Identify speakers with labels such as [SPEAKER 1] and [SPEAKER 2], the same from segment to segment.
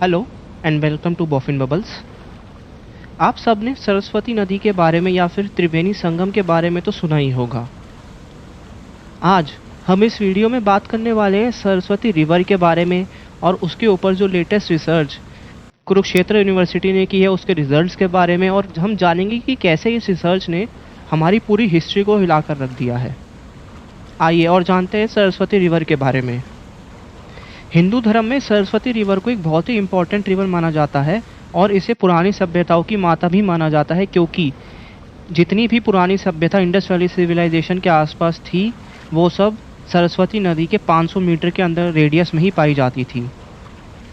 [SPEAKER 1] Hello and welcome to Boffin Bubbles. आप सब ने सरस्वती नदी के बारे में या फिर त्रिवेणी संगम के बारे में तो सुना ही होगा। आज हम इस वीडियो में बात करने वाले हैं सरस्वती रिवर के बारे में और उसके ऊपर जो लेटेस्ट रिसर्च कुरुक्षेत्र यूनिवर्सिटी ने की है उसके रिजल्ट्स के बारे में, और हम जानेंगे कि कैसे इस रिसर्च ने हमारी पूरी हिस्ट्री को हिलाकर रख दिया है। आइए और जानते हैं सरस्वती रिवर के बारे में। हिंदू धर्म में सरस्वती रिवर को एक बहुत ही इम्पोर्टेंट रिवर माना जाता है और इसे पुरानी सभ्यताओं की माता भी माना जाता है, क्योंकि जितनी भी पुरानी सभ्यता इंडस वैली सिविलाइजेशन के आसपास थी वो सब सरस्वती नदी के 500 मीटर के अंदर रेडियस में ही पाई जाती थी।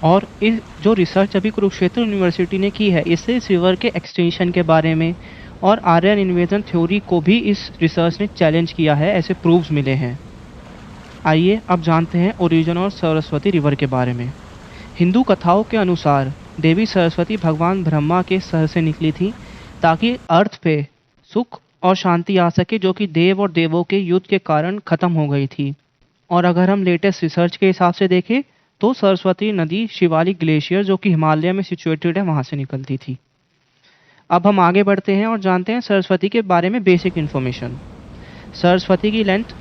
[SPEAKER 1] और इस जो रिसर्च अभी कुरुक्षेत्र यूनिवर्सिटी ने की है इससे इस रिवर के एक्सटेंशन के बारे में और आर्यन इन्वेजन थ्योरी को भी इस रिसर्च ने चैलेंज किया है, ऐसे प्रूफ्स मिले हैं। आइए अब जानते हैं ओरिजिन और सरस्वती रिवर के बारे में। हिंदू कथाओं के अनुसार देवी सरस्वती भगवान ब्रह्मा के सर से निकली थी ताकि अर्थ पे सुख और शांति आ सके, जो कि देव और देवों के युद्ध के कारण खत्म हो गई थी। और अगर हम लेटेस्ट रिसर्च के हिसाब से देखें तो सरस्वती नदी शिवालिक ग्लेशियर जो कि हिमालय में सिचुएटेड है वहाँ से निकलती थी। अब हम आगे बढ़ते हैं और जानते हैं सरस्वती के बारे में बेसिक इन्फॉर्मेशन। सरस्वती की लेंथ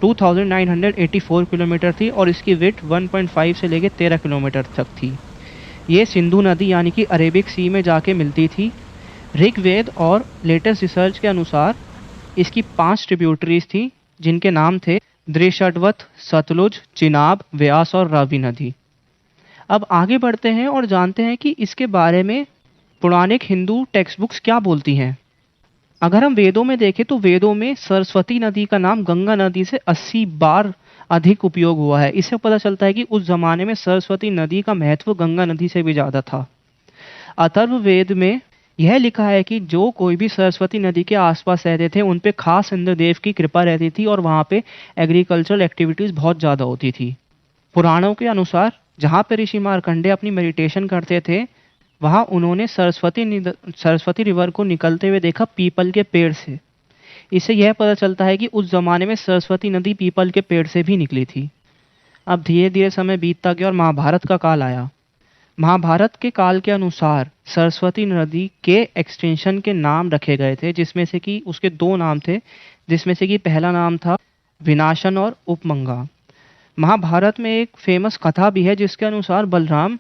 [SPEAKER 1] 2984 किलोमीटर थी और इसकी विड्थ 1.5 से लेकर 13 किलोमीटर तक थी। ये सिंधु नदी यानी कि अरेबिक सी में जाके मिलती थी। ऋग्वेद और लेटेस्ट रिसर्च के अनुसार इसकी 5 ट्रिब्यूटरीज थी जिनके नाम थे दृशडवत, सतलुज, चिनाब, व्यास और रावी नदी। अब आगे बढ़ते हैं और जानते हैं कि इसके बारे में पौराणिक हिंदू टेक्स्ट बुक्स क्या बोलती हैं। अगर हम वेदों में देखें तो वेदों में सरस्वती नदी का नाम गंगा नदी से 80 बार अधिक उपयोग हुआ है। इससे पता चलता है कि उस जमाने में सरस्वती नदी का महत्व गंगा नदी से भी ज़्यादा था। अथर्ववेद में यह लिखा है कि जो कोई भी सरस्वती नदी के आसपास रहते थे उन पे खास इंद्रदेव की कृपा रहती थी और वहाँ पे एग्रीकल्चरल एक्टिविटीज़ बहुत ज़्यादा होती थी। पुराणों के अनुसार जहाँ पे ऋषि मार्कंडेय अपनी मेडिटेशन करते थे वहाँ उन्होंने सरस्वती रिवर को निकलते हुए देखा पीपल के पेड़ से। इससे यह पता चलता है कि उस जमाने में सरस्वती नदी पीपल के पेड़ से भी निकली थी। अब धीरे धीरे समय बीतता गया और महाभारत का काल आया। महाभारत के काल के अनुसार सरस्वती नदी के एक्सटेंशन के नाम रखे गए थे, जिसमें से कि उसके 2 नाम थे, जिसमें से कि पहला नाम था विनाशन और उपमंगा। महाभारत में एक फेमस कथा भी है जिसके अनुसार बलराम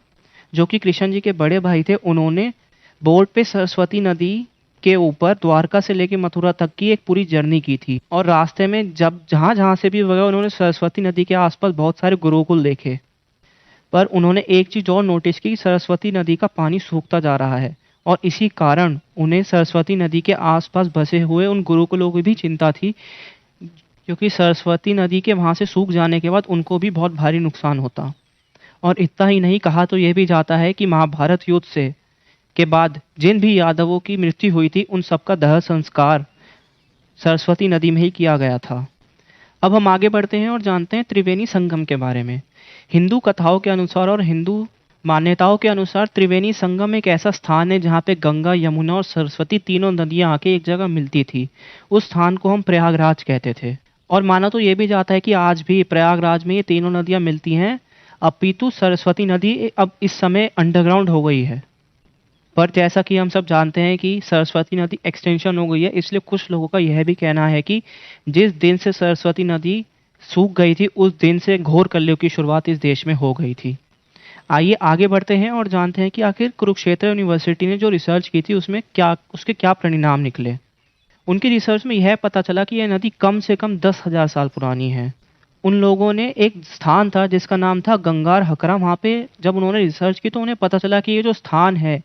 [SPEAKER 1] जो कि कृष्ण जी के बड़े भाई थे उन्होंने बोट पे सरस्वती नदी के ऊपर द्वारका से लेकर मथुरा तक की एक पूरी जर्नी की थी और रास्ते में जब जहाँ जहाँ से भी गए उन्होंने सरस्वती नदी के आसपास बहुत सारे गुरुकुल देखे। पर उन्होंने एक चीज़ और नोटिस की, सरस्वती नदी का पानी सूखता जा रहा है और इसी कारण उन्हें सरस्वती नदी के आसपास बसे हुए उन गुरुकुलों की भी चिंता थी, क्योंकि सरस्वती नदी के वहाँ से सूख जाने के बाद उनको भी बहुत भारी नुकसान होता। और इतना ही नहीं, कहा तो यह भी जाता है कि महाभारत युद्ध से के बाद जिन भी यादवों की मृत्यु हुई थी उन सबका दाह संस्कार सरस्वती नदी में ही किया गया था। अब हम आगे बढ़ते हैं और जानते हैं त्रिवेणी संगम के बारे में। हिंदू कथाओं के अनुसार और हिंदू मान्यताओं के अनुसार त्रिवेणी संगम एक ऐसा स्थान है जहाँ पे गंगा, यमुना और सरस्वती तीनों नदियाँ आके एक जगह मिलती थी। उस स्थान को हम प्रयागराज कहते थे और माना तो ये भी जाता है कि आज भी प्रयागराज में ये तीनों नदियाँ मिलती हैं। अपितु सरस्वती नदी अब इस समय अंडरग्राउंड हो गई है। पर जैसा कि हम सब जानते हैं कि सरस्वती नदी एक्सटेंशन हो गई है, इसलिए कुछ लोगों का यह भी कहना है कि जिस दिन से सरस्वती नदी सूख गई थी उस दिन से घोर कलयुग की शुरुआत इस देश में हो गई थी। आइए आगे बढ़ते हैं और जानते हैं कि आखिर कुरुक्षेत्र यूनिवर्सिटी ने जो रिसर्च की थी उसके क्या परिणाम निकले। उनकी रिसर्च में यह पता चला कि यह नदी कम से कम 10,000 साल पुरानी है। उन लोगों ने एक स्थान था जिसका नाम था गंगार हकरा, वहाँ पे जब उन्होंने रिसर्च की तो उन्हें पता चला कि ये जो स्थान है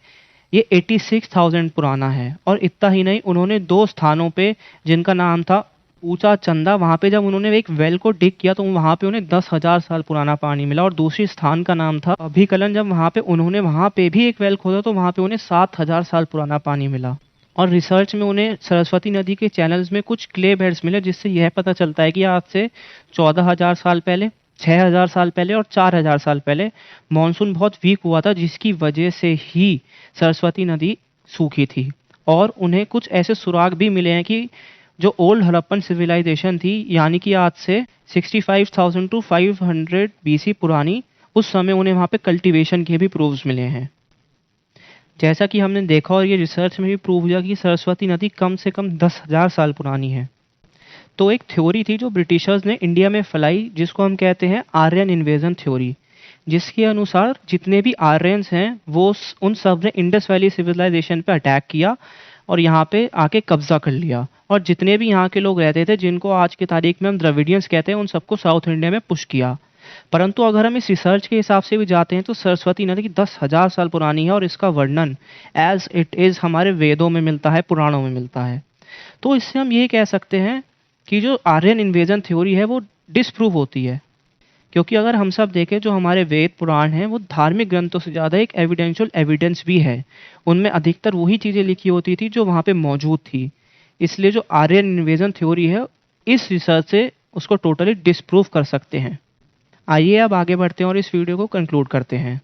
[SPEAKER 1] ये 86,000 पुराना है। और इतना ही नहीं, उन्होंने 2 स्थानों पे जिनका नाम था ऊंचा चंदा, वहाँ पे जब उन्होंने एक वेल को डिग किया तो वहाँ पे उन्हें 10,000 साल पुराना पानी मिला। और दूसरी स्थान का नाम था अभिकलन, जब उन्होंने वहाँ पे भी एक वेल खोदा तो वहाँ पे उन्हें 7,000 साल पुराना पानी मिला। और रिसर्च में उन्हें सरस्वती नदी के चैनल्स में कुछ क्ले बेड्स मिले, जिससे यह पता चलता है कि आज से 14,000 साल पहले, 6,000 साल पहले और 4,000 साल पहले मानसून बहुत वीक हुआ था, जिसकी वजह से ही सरस्वती नदी सूखी थी। और उन्हें कुछ ऐसे सुराग भी मिले हैं कि जो ओल्ड हड़प्पन सिविलाइजेशन थी, यानी कि आज से 65,000 टू 500 बीसी पुरानी, उस समय उन्हें वहाँ पे कल्टीवेशन के भी प्रूव्स मिले हैं। जैसा कि हमने देखा और ये रिसर्च में भी प्रूव हुआ कि सरस्वती नदी कम से कम 10,000 साल पुरानी है। तो एक थ्योरी थी जो ब्रिटिशर्स ने इंडिया में फैलाई, जिसको हम कहते हैं आर्यन इन्वेजन थ्योरी, जिसके अनुसार जितने भी आर्यंस हैं वो उन सब ने इंडस वैली सिविलाइजेशन पे अटैक किया और यहाँ पे आके कब्जा कर लिया, और जितने भी यहाँ के लोग रहते थे जिनको आज की तारीख में हम द्रविडियंस कहते हैं, उन सबको साउथ इंडिया में पुश किया। परंतु अगर हम इस रिसर्च के हिसाब से भी जाते हैं तो सरस्वती नदी 10,000 साल पुरानी है और इसका वर्णन एज इट इज़ हमारे वेदों में मिलता है, पुराणों में मिलता है। तो इससे हम ये कह सकते हैं कि जो आर्यन इन्वेजन थ्योरी है वो डिसप्रूव होती है, क्योंकि अगर हम सब देखें जो हमारे वेद पुराण हैं वो धार्मिक ग्रंथों से ज़्यादा एक एविडेंशियल एविडेंस भी है। उनमें अधिकतर वही चीज़ें लिखी होती थी जो वहाँ पे मौजूद थी। इसलिए जो आर्यन इन्वेजन थ्योरी है इस रिसर्च से उसको टोटली डिसप्रूव कर सकते हैं। आइए अब आगे बढ़ते हैं और इस वीडियो को कंक्लूड करते हैं।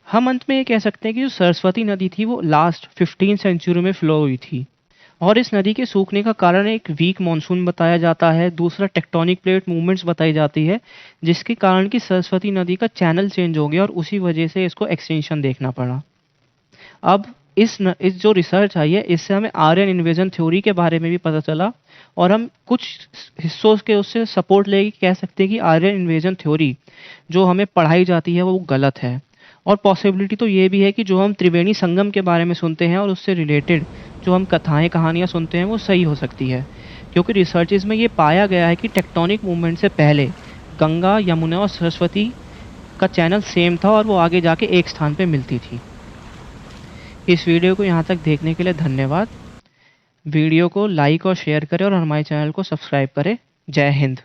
[SPEAKER 1] हम अंत में ये कह सकते हैं कि जो सरस्वती नदी थी वो लास्ट 15 सेंचुरी में फ्लो हुई थी, और इस नदी के सूखने का कारण एक वीक मानसून बताया जाता है। दूसरा टेक्टोनिक प्लेट मूवमेंट्स बताई जाती है, जिसके कारण कि सरस्वती नदी का चैनल चेंज हो गया और उसी वजह से इसको एक्सटेंशन देखना पड़ा। अब इस जो रिसर्च आई है इससे हमें आर्यन इन्वेजन थ्योरी के बारे में भी पता चला, और हम कुछ हिस्सों के उससे सपोर्ट लेके कह सकते हैं कि आर्यन इन्वेजन थ्योरी जो हमें पढ़ाई जाती है वो गलत है। और पॉसिबिलिटी तो ये भी है कि जो हम त्रिवेणी संगम के बारे में सुनते हैं और उससे रिलेटेड जो हम कथाएं कहानियां सुनते हैं वो सही हो सकती है, क्योंकि रिसर्चेज में ये पाया गया है कि टेक्टोनिक मूवमेंट से पहले गंगा, यमुना और सरस्वती का चैनल सेम था और वो आगे जाके एक स्थान पे मिलती थी। इस वीडियो को यहाँ तक देखने के लिए धन्यवाद। वीडियो को लाइक और शेयर करें और हमारे चैनल को सब्सक्राइब करें। जय हिंद।